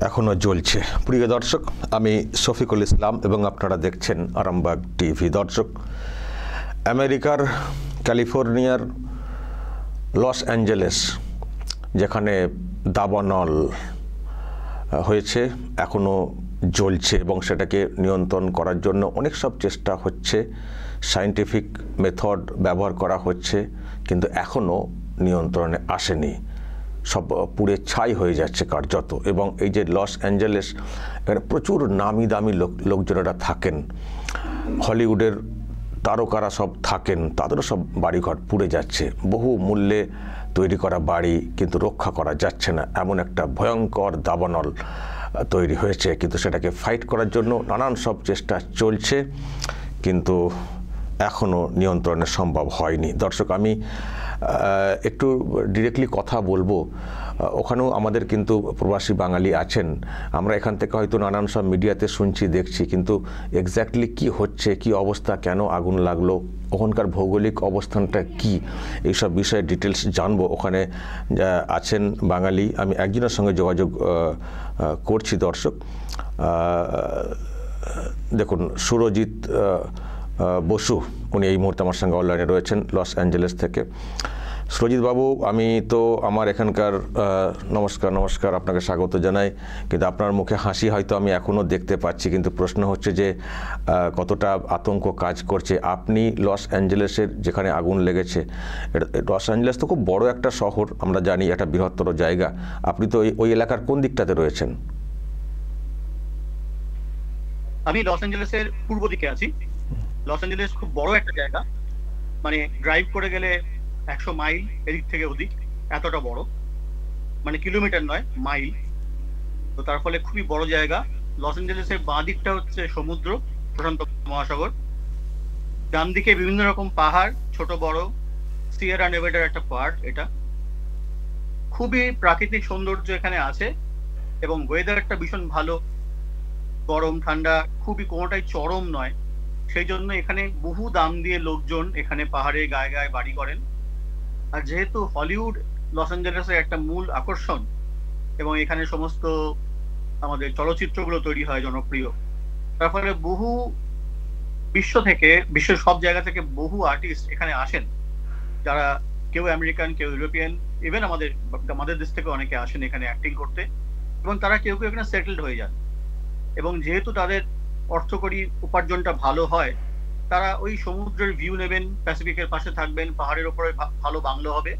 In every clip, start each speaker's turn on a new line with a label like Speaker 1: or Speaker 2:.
Speaker 1: এখনো জ্বলছে। প্রিয় দর্শক, আমি শফিকুল ইসলাম এবং আপনারা দেখছেন আরামবাগ টিভি। দর্শক, আমেরিকার ক্যালিফোর্নিয়ার লস অ্যাঞ্জেলেস, যেখানে দাবানল হয়েছে, এখনও জ্বলছে এবং সেটাকে নিয়ন্ত্রণ করার জন্য অনেক সব চেষ্টা হচ্ছে, সায়েন্টিফিক মেথড ব্যবহার করা হচ্ছে, কিন্তু এখনও নিয়ন্ত্রণে আসেনি। সব পুড়ে ছাই হয়ে যাচ্ছে কার্যত। এবং এই যে লস অ্যাঞ্জেলেস, এখানে প্রচুর নামি দামি লোকজনেরা থাকেন, হলিউডের তারকারা সব থাকেন, তাদেরও সব বাড়িঘর পুড়ে যাচ্ছে। বহু মূল্যে তৈরি করা বাড়ি কিন্তু রক্ষা করা যাচ্ছে না, এমন একটা ভয়ঙ্কর দাবানল তৈরি হয়েছে। কিন্তু সেটাকে ফাইট করার জন্য নানান সব চেষ্টা চলছে, কিন্তু এখনও নিয়ন্ত্রণে সম্ভব হয়নি। দর্শক, আমি একটু ডিরেক্টলি কথা বলবো। ওখানেও আমাদের কিন্তু প্রবাসী বাঙালি আছেন। আমরা এখান থেকে হয়তো নানান সব মিডিয়াতে শুনছি, দেখছি, কিন্তু এক্স্যাক্টলি কি হচ্ছে, কি অবস্থা, কেন আগুন লাগলো, ওখানকার ভৌগোলিক অবস্থানটা কি, এইসব বিষয়ে ডিটেলস জানবো। ওখানে আছেন বাঙালি, আমি একজনের সঙ্গে যোগাযোগ করছি। দর্শক দেখুন, সুরজিৎ বসু, উনি এই মুহূর্তে আমার সঙ্গে অনলাইনে রয়েছেন লস অ্যাঞ্জেলেস থেকে। সুরজিৎ বাবু, আমি তো আমার এখানকার নমস্কার, আপনাকে স্বাগত জানাই। কিন্তু আপনার মুখে হাসি হয়তো আমি এখনও দেখতে পাচ্ছি, কিন্তু প্রশ্ন হচ্ছে যে কতটা আতঙ্ক কাজ করছে। আপনি লস অ্যাঞ্জেলেসের, যেখানে আগুন লেগেছে, লস অ্যাঞ্জেলেস তো খুব বড় একটা শহর, আমরা জানি, একটা বৃহত্তর জায়গা। আপনি তো ওই এলাকার কোন দিকটাতে রয়েছেন?
Speaker 2: আমি লস অ্যাঞ্জেলেসের পূর্ব দিকে আছি। লস অ্যাঞ্জেলেস খুব বড় একটা জায়গা, মানে ড্রাইভ করে গেলে 100 মাইল এদিক থেকে ওদিক, এতটা বড়, মানে কিলোমিটার নয়, মাইল। তো তার ফলে খুবই বড় জায়গা। লস অ্যাঞ্জেলেসের বাঁ দিকটা হচ্ছে সমুদ্র, প্রশান্ত মহাসাগর। ডান দিকে বিভিন্ন রকম পাহাড়, ছোট বড়, সিয়েরা নেভাডার একটা পার্ট এটা। খুবই প্রাকৃতিক সৌন্দর্য এখানে আছে এবং ওয়েদারটা ভীষণ ভালো, গরম ঠান্ডা খুবই, কোনোটাই চরম নয়। সেই জন্য এখানে বহু দাম দিয়ে লোকজন এখানে পাহাড়ে গায়ে গায়ে বাড়ি করেন। আর যেহেতু হলিউড লস অ্যাঞ্জেলেসের একটা মূল আকর্ষণ এবং এখানে সমস্ত আমাদের চলচ্চিত্রগুলো তৈরি হয় জনপ্রিয়, তার ফলে বহু বিশ্বের সব জায়গা থেকে বহু আর্টিস্ট এখানে আসেন, যারা কেউ আমেরিকান, কেউ ইউরোপিয়ান, ইভেন আমাদের দেশ থেকে অনেকে আসেন এখানে অ্যাক্টিং করতে, এবং তারা কেউ কেউ এখানে সেটেলড হয়ে যান। এবং যেহেতু তাদের অর্থকরী উপার্জনটা ভালো হয়, তারা ওই সমুদ্রের ভিউ নেবেন, প্যাসিফিকের পাশে থাকবেন, পাহাড়ের উপরে ভালো বাংলো হবে,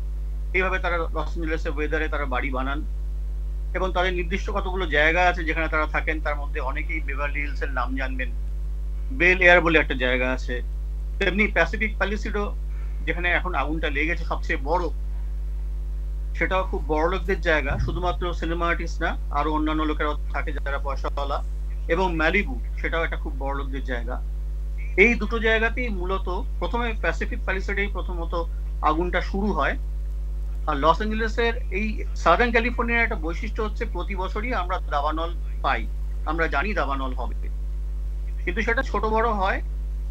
Speaker 2: এইভাবে তারা লস অ্যাঞ্জেলেসের ওয়েদারে তারা বাড়ি বানান। এবং তাদের নির্দিষ্ট কতগুলো জায়গা আছে যেখানে তারা থাকেন, তার মধ্যে অনেকেই বেভারলি হিলস এর নাম জানবেন, বেল এয়ার বলে একটা জায়গা আছে। তেমনি প্যাসিফিক প্যালিসিডো, যেখানে এখন আগুনটা লেগেছে সবচেয়ে বড়, সেটাও খুব বড় লোকদের জায়গা, শুধুমাত্র সিনেমা আর্টিস্ট না, আরো অন্যান্য লোকেরাও থাকে যারা পয়সাওয়ালা। এবং ম্যালিবু, সেটাও একটা খুব বড় লোকদের জায়গা। এই দুটো জায়গাতেই মূলত প্রথমে প্যাসিফিক প্যালিসেডেই প্রথমত আগুনটা শুরু হয়। আর লস অ্যাঞ্জেলেসের এই সাদার্ন ক্যালিফোর্নিয়ার একটা বৈশিষ্ট্য হচ্ছে প্রতি বছরই আমরা দাবানল পাই। আমরা জানি দাবানল হবে, কিন্তু সেটা ছোট বড় হয়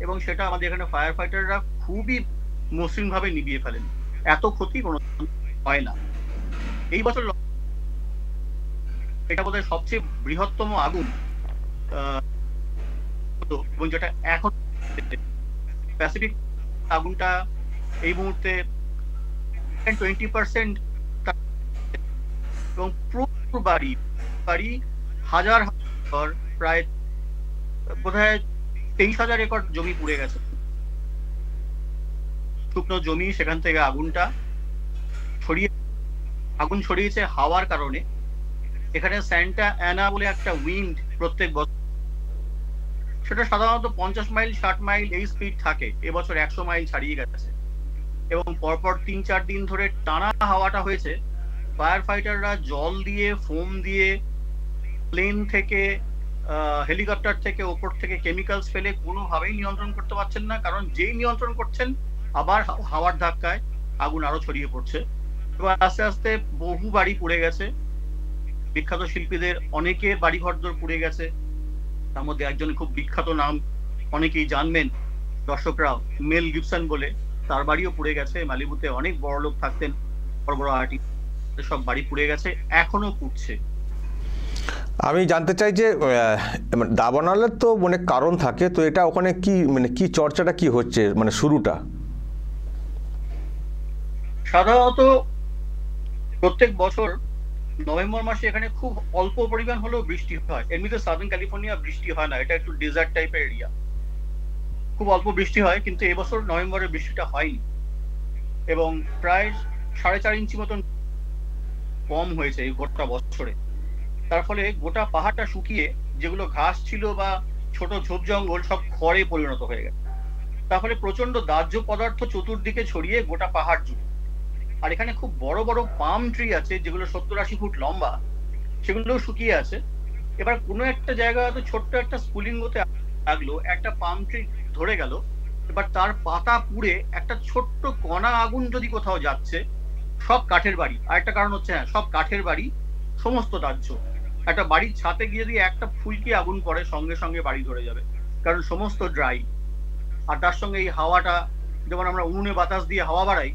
Speaker 2: এবং সেটা আমাদের এখানে ফায়ার ফাইটাররা খুবই মসৃণ ভাবে নিভিয়ে ফেলেন, এত ক্ষতি কোনো হয় না। এই বছর এটা বোধহয় সবচেয়ে বৃহত্তম আগুন, এবং যেটা এখন প্যাসিফিক আগুনটা এই মুহূর্তে 20% এবং পুরো বাড়ি হাজার হাজার, প্রায় বোধহয় 23,000 একর জমি পুড়ে গেছে, শুকনো জমি। সেখান থেকে আগুন ছড়িয়েছে হাওয়ার কারণে। এখানে স্যান্টা অ্যানা বলে একটা উইন্ড প্রত্যেক বছর, সেটা সাধারণত 50 মাইল 60 মাইল এই স্পিড থাকে, এবছর 100 মাইল ছাড়িয়ে গেছে। এবং পরপর 3-4 দিন ধরে টানা হাওয়াটা হয়েছে। ফায়ার ফাইটাররা জল দিয়ে, ফোম দিয়ে, প্লেন থেকে, হেলিকপ্টার থেকে, ওপর থেকে কেমিক্যালস ফেলে কোনোভাবেই নিয়ন্ত্রণ করতে পারছেন না, কারণ যেই নিয়ন্ত্রণ করছেন আবার হাওয়ার ধাক্কায় আগুন আরো ছড়িয়ে পড়ছে। এবার আস্তে আস্তে বহু বাড়ি পুড়ে গেছে, বিখ্যাত শিল্পীদের অনেকের বাড়ি ঘরদোর পুড়ে গেছে। তার মধ্যে একজন খুব বিখ্যাত নাম, অনেকেই জানবেন দর্শকরাও, মেল গিবসন বলে, তার বাড়িও পুড়ে গেছে। মালিবুতে অনেক বড় লোক থাকতেন, বড় বড় আর্টিস্ট, সব বাড়ি পুড়ে গেছে, এখনো পুড়ছে।
Speaker 1: আমি জানতে চাই যে দাবানলের তো মানে কারণ থাকে, তো এটা ওখানে কি মানে কি চর্চাটা কি হচ্ছে, মানে শুরুটা?
Speaker 2: সাধারণত প্রত্যেক বছর নভেম্বর মাসে এখানে খুব অল্প পরিমাণ হলেও বৃষ্টি হয়। এমনিতে সাদার্ন ক্যালিফোর্নিয়া বৃষ্টি হয় না, এটা একটু ডেজার্ট টাইপের এরিয়া, খুব অল্প বৃষ্টি হয়। কিন্তু এবছর নভেম্বরে বৃষ্টিটা হয়নি এবং প্রায় 4.5 ইঞ্চি মতন কম হয়েছে এই গোটা বছরে। তার ফলে গোটা পাহাড়টা শুকিয়ে যেগুলো ঘাস ছিল বা ছোট ঝোপ জঙ্গল সব খড়ে পরিণত হয়ে গেছে। তার ফলে প্রচন্ড দাহ্য পদার্থ চতুর্দিকে ছড়িয়ে গোটা পাহাড় জুড়ে। আর এখানে খুব বড় বড় পাম ট্রি আছে যেগুলো 70-80 ফুট লম্বা, সেগুলোও শুকিয়ে আছে। এবার কোনো একটা জায়গায় হয়তো ছোট্ট একটা স্ফুলিঙ্গতে লাগলো, একটা পাম ট্রি ধরে গেল, এবার তার পাতা পুড়ে একটা ছোট্ট কণা আগুন যদি কোথাও যাচ্ছে, সব কাঠের বাড়ি। আর একটা কারণ হচ্ছে, হ্যাঁ, সব কাঠের বাড়ি, সমস্ত দাহ্য। একটা বাড়ির ছাদে গিয়ে যদি একটা ফুলকি আগুন পড়ে, সঙ্গে সঙ্গে বাড়ি ধরে যাবে, কারণ সমস্ত ড্রাই। আর তার সঙ্গে এই হাওয়াটা, যেমন আমরা উনুনে বাতাস দিয়ে হাওয়া বাড়াই,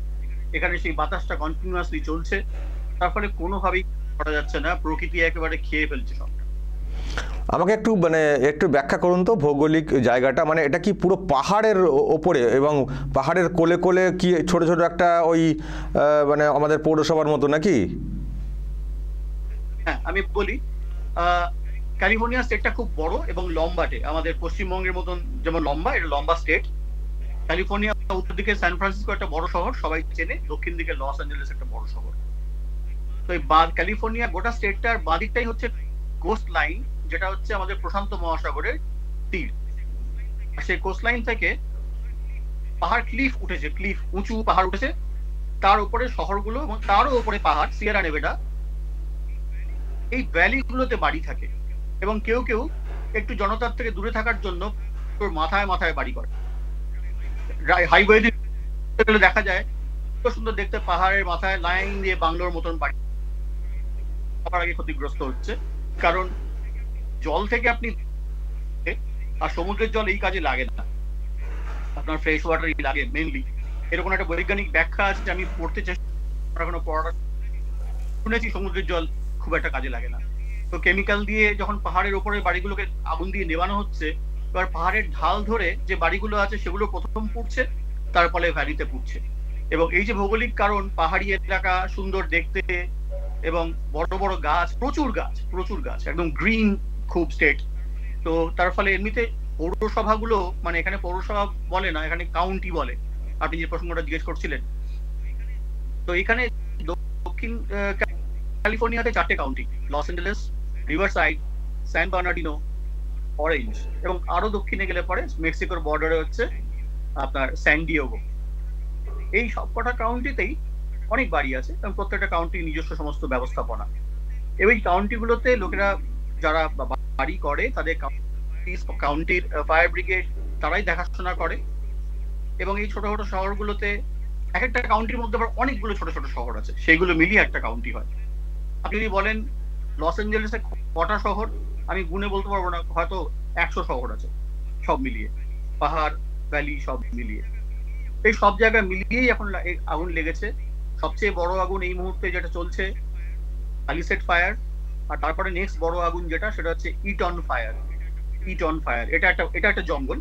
Speaker 2: এখানে সেই বাতাসটা কন্টিনিউয়াসলি চলছে। তার ফলে কোনোভাবেই করা যাচ্ছে না, প্রকৃতি একেবারে খেয়ে ফেলছে সব।
Speaker 1: আমাকে একটু মানে একটু ব্যাখ্যা করুন তো ভৌগোলিক জায়গাটা, মানে এটা কি পুরো পাহাড়ের ওপরে এবং পাহাড়ের কোলে কোলে কি ছোট ছোট একটা ওই মানে আমাদের পৌরসভার মতো নাকি?
Speaker 2: হ্যাঁ, আমি বলি, ক্যালিফোর্নিয়া স্টেটটা খুব বড় এবং লম্বাটে, আমাদের পশ্চিমবঙ্গের মতন যেমন লম্বা, এটা লম্বা স্টেট। ক্যালিফোর্নিয়া উত্তর দিকে সান ফ্রান্সিসকো একটা বড় শহর, সবাই চেনে। দক্ষিণ দিকে লস অ্যাঞ্জেলেস একটা বড় শহর। তো এই ক্যালিফোর্নিয়া গোটা স্টেটটার বাঁদিকটাই হচ্ছে কোস্ট লাইন, যেটা হচ্ছে আমাদের প্রশান্ত মহাসাগরের তীর। সেই কোস্ট লাইন থেকে পাহাড় ক্লিফ উঠেছে, ক্লিফ উঁচু পাহাড় উঠেছে, তার উপরে শহরগুলো এবং তারও উপরে পাহাড়, সিয়েরা নেভাডা। এই ভ্যালি গুলোতে বাড়ি থাকে এবং কেউ কেউ একটু জনতার থেকে দূরে থাকার জন্য মাথায় মাথায় বাড়ি করে। হাইওয়ে দিয়ে দেখা যায় খুব সুন্দর দেখতে, পাহাড়ের মাথায় লাইন দিয়ে বাংলোর মতন বাড়ি। সবার আগে ক্ষতিগ্রস্ত হচ্ছে কারণ জল থেকে আপনি, আর সমুদ্রের জল এই কাজে লাগে না, আপনার ফ্রেশ ওয়াটারই লাগে মেনলি। এরকম একটা বৈজ্ঞানিক ব্যাখ্যা আছে, আমি পড়তে চেষ্টা এখনো পড়াটা শুনেছি, সমুদ্রের জল খুব একটা কাজে লাগে না। তো কেমিক্যাল দিয়ে যখন পাহাড়ের উপরে বাড়িগুলোকে আগুন দিয়ে নেবানো হচ্ছে, এবার পাহাড়ের ঢাল ধরে যে বাড়িগুলো আছে সেগুলো প্রথম পুড়ছে, তার ফলে ভ্যালিতে পুড়ছে। এবং এই যে ভৌগোলিক কারণ, পাহাড়ি এলাকা সুন্দর দেখতে এবং বড় বড় গাছ, প্রচুর গাছ, একদম গ্রিন খুব স্টেট। তো তার ফলে এমনিতে পৌরসভাগুলো, মানে এখানে পৌরসভা বলে না, এখানে কাউন্টি বলে, আপনি যে প্রসঙ্গটা জিজ্ঞেস করছিলেন। তো এখানে দক্ষিণ ক্যালিফোর্নিয়াতে 4টে কাউন্টি, লস অ্যাঞ্জেলেস, রিভারসাইড, স্যান বার্নার্ডিনো, অরেঞ্জ, এবং আরো দক্ষিণে গেলে পরে মেক্সিকোর বর্ডারে হচ্ছে আপনার স্যান ডিয়েগো। এই সবকটা কাউন্টিতেই অনেক বাড়ি আছে এবং প্রত্যেকটা কাউন্টি নিজস্ব সমস্ত ব্যবস্থাপনা। এবং এই কাউন্টিগুলোতে লোকেরা যারা বাড়ি করে, তাদের কাউন্টির ফায়ার ব্রিগেড তারাই দেখাশোনা করে। এবং এই ছোট ছোট শহরগুলোতে, এক একটা কাউন্টির মধ্যে আবার অনেকগুলো ছোট ছোট শহর আছে, সেইগুলো মিলিয়ে একটা কাউন্টি হয়। আপনি যদি বলেন লস অ্যাঞ্জেলেসে কটা শহর, আমি গুনে বলতে পারবো না, হয়তো 100 শহর আছে সব মিলিয়ে, পাহাড় ভ্যালি সব মিলিয়ে। এই সব জায়গায় মিলিয়েই এখন আগুন লেগেছে। সবচেয়ে বড় আগুন এই মুহূর্তে যেটা চলছে প্যালিসেড ফায়ার, আর তারপরে নেক্সট বড় আগুন যেটা, সেটা হচ্ছে ইটন ফায়ার। এটা একটা জঙ্গল,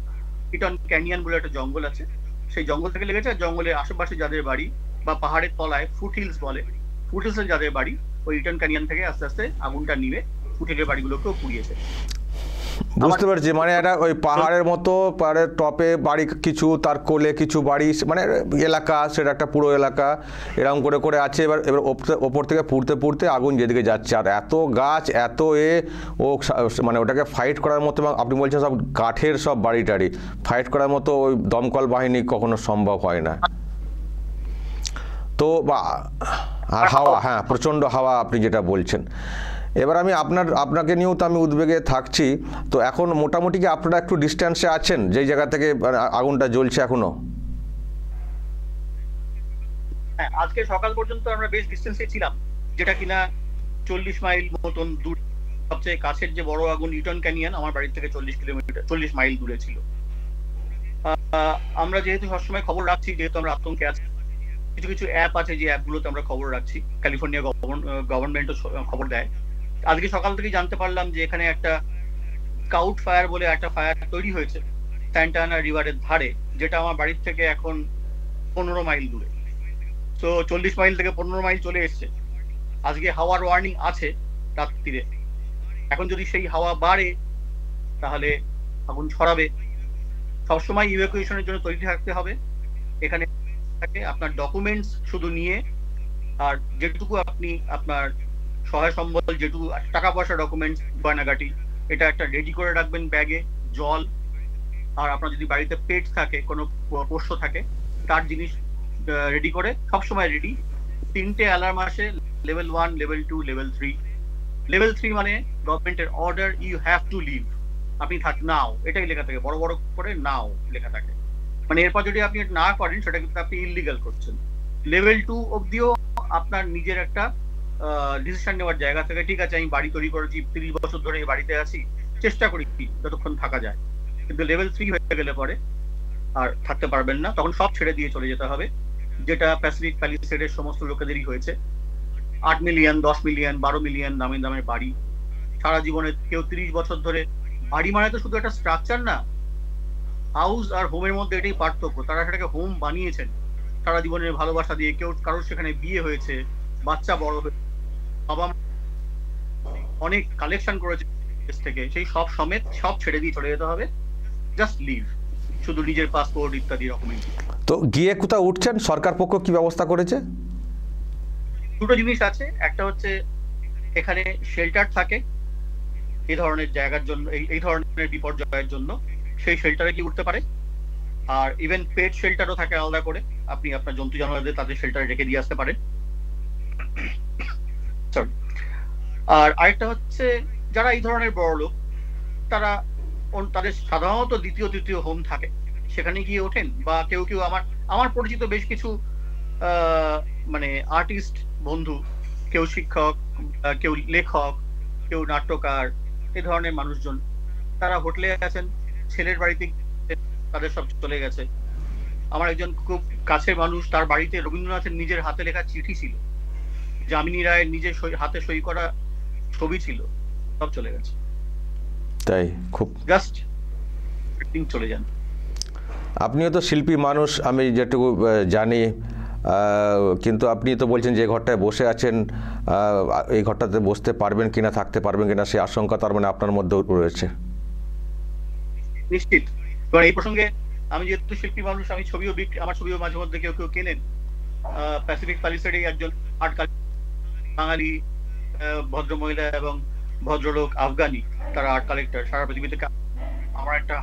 Speaker 2: ইটন ক্যানিয়ন বলে একটা জঙ্গল আছে, সেই জঙ্গল থেকে লেগেছে। আর জঙ্গলের আশেপাশে যাদের বাড়ি বা পাহাড়ের তলায় ফুটহিলস বলে, ফুটহিলসের যাদের বাড়ি, ওই ইটন ক্যানিয়ন থেকে আস্তে আস্তে আগুনটা নিভে ফুটহিলের বাড়িগুলোকেও পুড়িয়েছে।
Speaker 1: বুঝতে পারছি, মানে এটা ওই পাহাড়ের মতো, পাহাড়ের টপে বাড়ি কিছু, তার কোলে কিছু বাড়ি, মানে এলাকা, সেটা একটা পুরো এলাকা এরকম করে করে আছে। এবার ওপর থেকে পুড়তে পুড়তে আগুন যেদিকে যাচ্ছে, আর এত গাছ, এত ও মানে ওটাকে ফাইট করার মতো, এবং আপনি বলছেন সব কাঠের সব বাড়ি টাড়ি, ফাইট করার মতো ওই দমকল বাহিনী কখনো সম্ভব হয় না। তো আর হাওয়া, হ্যাঁ প্রচণ্ড হাওয়া আপনি যেটা বলছেন। এবার আমি আপনাকে নিয়েও তো আমি উদ্বেগে থাকছি। তো এখন মোটামুটি কি আপনারা একটু ডিস্ট্যান্সে আছেন যেই জায়গা থেকে আগুনটা জ্বলছে এখনো?
Speaker 2: হ্যাঁ, আজকে সকাল পর্যন্ত আমরা বেশ ডিস্টেন্সে ছিলাম, যেটা কিনা 40 মাইল মতন দূর। সবচেয়ে কাছের যে বড় আগুন ইটন ক্যানিয়ন আমার বাড়ি থেকে 40 মাইল দূরে ছিল। আমরা যেহেতু সবসময় খবর রাখছি, যেহেতু আমরা আতঙ্কে আছি, কিছু কিছু অ্যাপ আছে যে অ্যাপগুলোতে আমরা খবর রাখছি, ক্যালিফোর্নিয়া গভর্নমেন্টও খবর দেয়। আজকে সকাল থেকে জানতে পারলাম যে এখানে একটা স্কাউট ফায়ার বলে একটা ফায়ার তৈরি হয়েছে স্যান্টা আনা রিভারের ধারে, যেটা আমার বাড়ির থেকে এখন 15 মাইল দূরে। তো 40 মাইল থেকে 15 মাইল চলে এসছে। আজকে হাওয়ার ওয়ার্নিং আছে রাত্রিরে, এখন যদি সেই হাওয়া বাড়ে তাহলে আগুন ছড়াবে। সবসময় ইভ্যাকুয়েশনের জন্য তৈরি থাকতে হবে। এখানে আপনার ডকুমেন্টস শুধু নিয়ে, আর যেটুকু আপনি আপনার সহায় সম্বল, যেটুকু টাকা পয়সা, ডকুমেন্টস, গয়নাগাটি, এটা একটা রেডি করে রাখবেন ব্যাগে। জল, আর আপনার যদি বাড়িতে পেট থাকে, কোনো পোষ্য থাকে, তার জিনিস রেডি করে সবসময় রেডি। 3টে অ্যালার্ম আসে, লেভেল 1, লেভেল 2, লেভেল 3। লেভেল 3 মানে গভর্নমেন্টের order, you have to leave, আপনি নাও, এটাই লেখা থাকে, বড় বড় করে নাও লেখা থাকে। মানে এরপর যদি আপনি না করেন সেটা কিন্তু আপনি ইললিগাল করছেন। লেভেল 2 অবধিও আপনার নিজের একটা ডিসিশন নেওয়ার জায়গা থেকে, ঠিক আছে আমি বাড়ি তৈরি করেছি, 30 বছর ধরে এই বাড়িতে আছি, চেষ্টা করি যতক্ষণ থাকা যায়। কিন্তু লেভেল 3 হয়ে গেলে পরে আর থাকতে পারবেন না, তখন সব ছেড়ে দিয়ে চলে যেতে হবে, যেটা প্যাসিফিক প্যালিসেডের সমস্ত লোকেদেরই হয়েছে। 8 মিলিয়ন, 10 মিলিয়ন, 12 মিলিয়ন দামের বাড়ি, সারা জীবনে কেউ 30 বছর ধরে। বাড়ি মানে তো শুধু একটা স্ট্রাকচার না, হাউস আর হোমের মধ্যে এটাই পার্থক্য। তারা সেটাকে হোম বানিয়েছেন সারা জীবনের ভালোবাসা দিয়ে। কেউ কারোর সেখানে বিয়ে হয়েছে, বাচ্চা বড় হয়েছে, বাবা অনেক কালেকশন করেছে থেকে, সেই সব সমেত সব ছেড়ে দিয়ে চলে যেতে হবে। জাস্ট লিভ, শুধু নিজের পাসপোর্ট ইত্যাদি ডকুমেন্ট।
Speaker 1: তো গিয়ে কোথাও উঠছেন, সরকার পক্ষ কি ব্যবস্থা করেছে?
Speaker 2: দুটো জিনিস আছে, একটা হচ্ছে এখানে শেল্টার থাকে এই ধরনের জায়গার জন্য, এই ধরনের বিপর্যয়ের জন্য, সেই শেল্টারে কি উঠতে পারে। আর ইভেন পেট শেল্টারও থাকে আলাদা করে, আপনি আপনার জন্তু জানোয়ারদের তাদের শেল্টারে রেখে দিয়ে আসতে পারেন। আর আরেকটা হচ্ছে যারা এই ধরনের বড় লোক, তারা তাদের সাধারণত দ্বিতীয় তৃতীয় হোম থাকে, সেখানে গিয়ে ওঠেন। বা কেউ কেউ আমার পরিচিত বেশ কিছু মানে আর্টিস্ট বন্ধু, কেউ শিক্ষক, কেউ লেখক, কেউ নাট্যকার, এই ধরনের মানুষজন, তারা হোটেলে আছেন, ছেলের বাড়িতে তাদের সব চলে গেছে। আমার একজন খুব কাছের মানুষ, তার বাড়িতে রবীন্দ্রনাথের নিজের হাতে লেখা চিঠি ছিল, যামিনী রায়ের নিজের হাতে সই করা ছবি ছিল, সব চলে গেছে।
Speaker 1: তাই খুব
Speaker 2: জাস্ট চলে যান।
Speaker 1: আপনিও তো শিল্পী মানুষ, আমি যেটুকু জানি, কিন্তু আপনি তো বলছেন যে ঘরটায় বসে আছেন, এই ঘরটাতে বসতে পারবেন কিনা, থাকতে পারবেন কিনা, সেই আশঙ্কা তার মানে আপনার মধ্যেও রয়েছে।
Speaker 2: নিশ্চিত। এবার এই প্রসঙ্গে আমি যেহেতু শিল্পী মানুষ, আমি ছবিও আমার ছবিও মাঝে মধ্যে কেউ কেউ কেনেন। প্যাসিফিক প্যালিসেডে একজন আর্ট বাঙালি ভদ্রমহিলা এবং ভদ্রলোক আফগানি, তারা আর্ট কালেক্টর সারা পৃথিবীতে। আমার একটা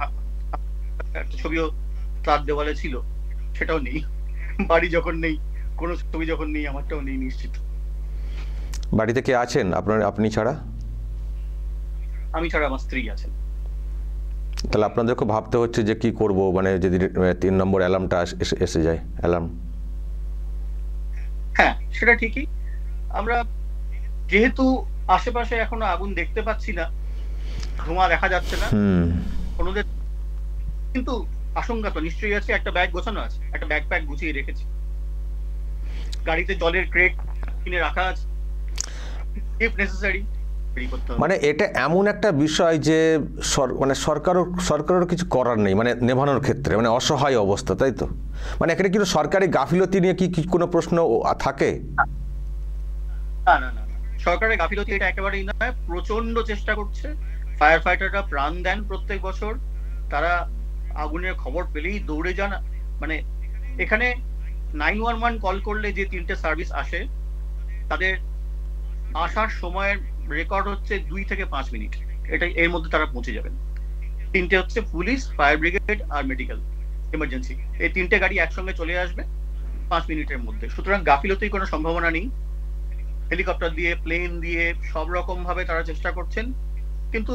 Speaker 2: ছবিও তার দেওয়ালে ছিল, সেটাও নেই। বাড়ি যখন নেই, কোনো ছবি যখন নেই, আমারটাও নেই নিশ্চিত।
Speaker 1: বাড়িতে কে আছেন আপনি ছাড়া?
Speaker 2: আমি ছাড়া আমার স্ত্রী আছেন।
Speaker 1: তাহলে আপনাদেরকে ভাবতে হচ্ছে যে কি করব, মানে যদি 3 নম্বর অ্যালার্মটা এসে যায়, অ্যালার্ম।
Speaker 2: হ্যাঁ, সেটা ঠিকই। আমরা যেহেতু আশেপাশে এখনো আগুন দেখতে পাচ্ছি না, ধোঁয়া দেখা যাচ্ছে না, কোনোদের, কিন্তু আশঙ্কা তো নিশ্চয়ই আছে। একটা ব্যাগ গোছানো আছে, একটা ব্যাকপ্যাক গুছিয়ে রেখেছি, গাড়িতে জলের ক্রেট কিনে রাখা আছে, ইফ নেসেসারি।
Speaker 1: মানে এটা এমন একটা বিষয় যে মানে সরকারের কিছু করার নেই, মানে নেভানোর ক্ষেত্রে, মানে অসহায় অবস্থা, তাই তো? মানে এখানে কিন্তু সরকারি গাফিলতি নিয়ে কি কোনো প্রশ্ন থাকে?
Speaker 2: না না না, সরকারের গাফিলতি এটা একেবারেই নয়। প্রচন্ড চেষ্টা করছে, ফায়ার ফাইটাররা প্রাণ দেন প্রত্যেক বছর, তারা আগুনের খবর পেলেই দৌড়ে যান। মানে এখানে 911 কল করলে যে 3টে সার্ভিস আসে, তাদের আসার সময়ের রেকর্ড হচ্ছে 2 থেকে 5 মিনিট, এটা এর মধ্যে তারা পৌঁছে যাবেন। 3টে হচ্ছে পুলিশ, ফায়ার ব্রিগেড আর মেডিকেল ইমার্জেন্সি, এই 3টে গাড়ি একসঙ্গে চলে আসবে 5 মিনিটের মধ্যে। সুতরাং গাফিলতির কোনো সম্ভাবনা নেই। হেলিকপ্টার দিয়ে, প্লেন দিয়ে, সব রকম ভাবে তারা চেষ্টা করছেন। কিন্তু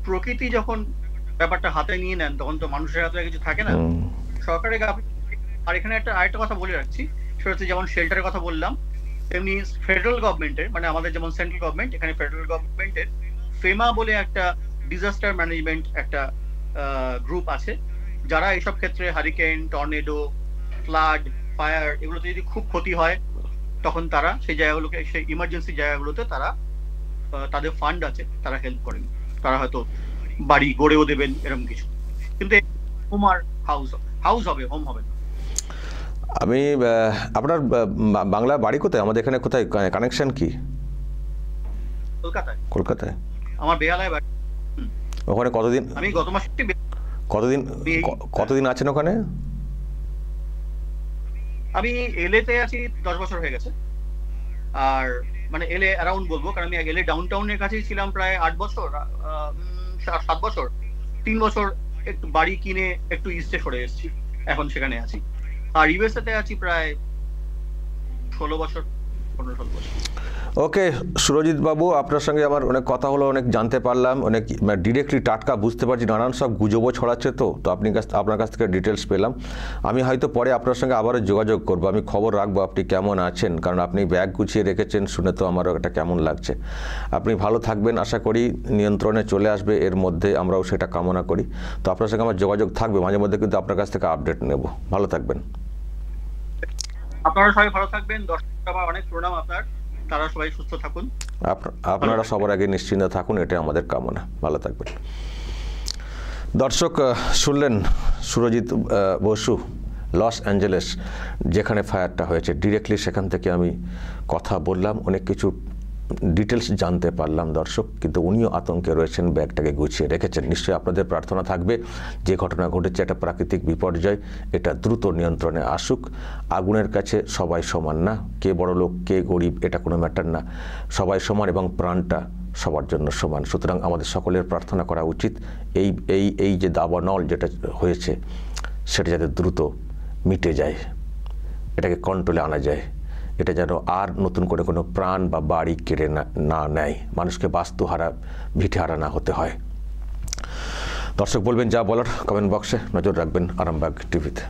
Speaker 2: প্রকৃতি যখন ব্যাপারটা হাতে নিয়ে নেন, তখন তো মানুষের হাতে কিছু থাকে না, সরকারের গাফিলতি। আর এখানে আরেকটা কথা বলে রাখছি, সেটা হচ্ছে যেমন শেল্টারের কথা বললাম, তেমনি ফেডারেল গভর্নমেন্টের, মানে আমাদের যেমন সেন্ট্রাল গভর্নমেন্ট, এখানে ফেডারেল গভর্নমেন্টের ফেমা বলে একটা ডিজাস্টার ম্যানেজমেন্ট একটা গ্রুপ আছে, যারা এইসব ক্ষেত্রে হারিকেন, টর্নেডো, ফ্লাড, ফায়ার, এগুলোতে যদি খুব ক্ষতি হয়, তখন তারা সেই জায়গাগুলোকে, সেই ইমার্জেন্সি জায়গাগুলোতে তারা তাদের ফান্ড আছে, তারা হেল্প করেন, তারা হয়তো বাড়ি গড়েও দেবেন এরকম কিছু, কিন্তু হোম আর হাউস হবে, হোম হবে না।
Speaker 1: আমি আপনার বাংলা বাড়ি কোথায়? আমাদের এখানে কোথায় কানেকশন কি?
Speaker 2: কলকাতায়।
Speaker 1: কলকাতায়?
Speaker 2: আমার বেহালায় বাড়ি।
Speaker 1: ওখানে কতদিন?
Speaker 2: আমি গত মাসে
Speaker 1: কতদিন আছেন ওখানে?
Speaker 2: আমি এলএতে আছি 10 বছর হয়ে গেছে। আর মানে এলএ অ্যারাউন্ড বলবো, কারণ আমি এলএ ডাউনটাউনের কাছেই ছিলাম প্রায় 8 বছর, 7 বছর। 3 বছর একটু বাড়ি কিনে একটু ইস্টে সরে এসেছি, এখন সেখানে আছি। আর ইউএসএ তে আছি প্রায় 16 বছর, 15-16 বছর।
Speaker 1: ওকে সুরজিৎ বাবু, আপনার সঙ্গে আমার অনেক কথা হলো, অনেক জানতে পারলাম, অনেক ডিরেক্টলি টাটকা বুঝতে পারছি, নানান সব গুজবও ছড়াচ্ছে, তো আপনার কাছ থেকে ডিটেলস পেলাম। আমি হয়তো পরে আপনার সঙ্গে আবারও যোগাযোগ করব, আমি খবর রাখবো আপনি কেমন আছেন, কারণ আপনি ব্যাগ গুছিয়ে রেখেছেন শুনে তো আমারও এটা কেমন লাগছে। আপনি ভালো থাকবেন, আশা করি নিয়ন্ত্রণে চলে আসবে এর মধ্যে, আমরাও সেটা কামনা করি। তো আপনার সঙ্গে আমার যোগাযোগ থাকবে, মাঝে মধ্যে কিন্তু আপনার কাছ থেকে আপডেট নেব। ভালো থাকবেন।
Speaker 2: আপনারা সবাই ভালো থাকবেন, দর্শকরা অনেক প্রণাম আপনার, তারা সবাই সুস্থ থাকুন।
Speaker 1: আপনারা সবার আগে নিশ্চিন্ত থাকুন, এটাই আমাদের কামনা। ভালো থাকবেন। দর্শক শুনলেন সুরজিৎ বসু, লস অ্যাঞ্জেলেস যেখানে ফায়ারটা হয়েছে, ডিরেক্টলি সেখান থেকে আমি কথা বললাম, অনেক কিছু ডিটেলস জানতে পারলাম দর্শক। কিন্তু উনিও আতঙ্কে রয়েছেন, ব্যাগটাকে গুছিয়ে রেখেছেন। নিশ্চয়ই আপনাদের প্রার্থনা থাকবে যে ঘটনা ঘটেছে একটা প্রাকৃতিক বিপর্যয়, এটা দ্রুত নিয়ন্ত্রণে আসুক। আগুনের কাছে সবাই সমান না, কে বড় লোক কে গরিব এটা কোনো ম্যাটার না, সবাই সমান এবং প্রাণটা সবার জন্য সমান। সুতরাং আমাদের সকলের প্রার্থনা করা উচিত এই যে দাবানল যেটা হয়েছে সেটা যাতে দ্রুত মিটে যায়, এটাকে কন্ট্রোলে আনা যায়, এটা যেন আর নতুন করে কোনো প্রাণ বা বাড়ি কেড়ে না নেয়, মানুষকে বাস্তুহারা ভিটেহারা না হতে হয়। দর্শক বলবেন যা বলার কমেন্ট বক্সে, নজর রাখবেন আরামবাগ টিভিতে।